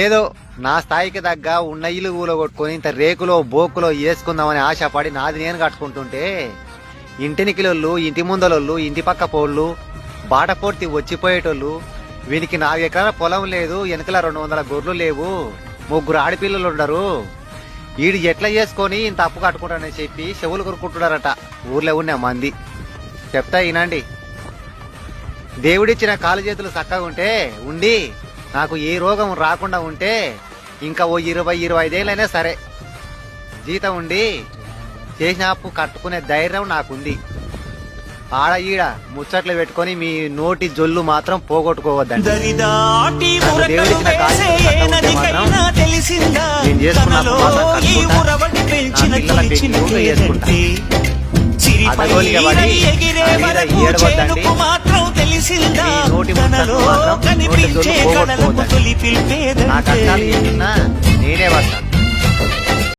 ఏదో నా స్థాయికి తగ్గ ఉన్న ఇల్లు కూలగొట్టుకొని ఇంత రేకులో బోకులో వేసుకుందామని ఆశపడి నాది నేను కట్టుకుంటుంటే ఇంటినికిలోళ్ళు, ఇంటి ముందలోళ్ళు, ఇంటి పక్క పోళ్ళు, బాట పూర్తి వచ్చిపోయేటోళ్ళు, వీనికి 4 ఎకరాల పొలం లేదు, వెనకల 200 గొర్రెలు లేవు, 3 ఆడపిల్లలు ఉండరు, వీడు ఎట్లా చేసుకొని ఇంత అప్పు కట్టుకుంటానని చెప్పి చెవులు కొరుకుంటున్నారట ఊర్లో ఉన్న మంది. చెప్తా వినండి. దేవుడిచ్చిన కాలు చేతులు చక్కగా ఉండి నాకు ఏ రోగం రాకుండా ఉంటే ఇంకా ఓ 20-25 ఏళ్ళైనా సరే జీతం ఉండి చేసిన అప్పు కట్టుకునే ధైర్యం నాకుంది. ఆడ ఈడ ముచ్చట్లు పెట్టుకొని మీ నోటి జొల్లు మాత్రం పోగొట్టుకోవద్దండి. దేవుడిచ్చిన కాలు నేను చేసుకున్న అదగోలిగా పడి ఏడవద్దండి. నోటి ముచ్చట్లు మాత్రం నోటి జొల్లు పోగొట్టుకోవద్దండి. నా కష్టాలు ఏమిన్నా నేనే వస్తా.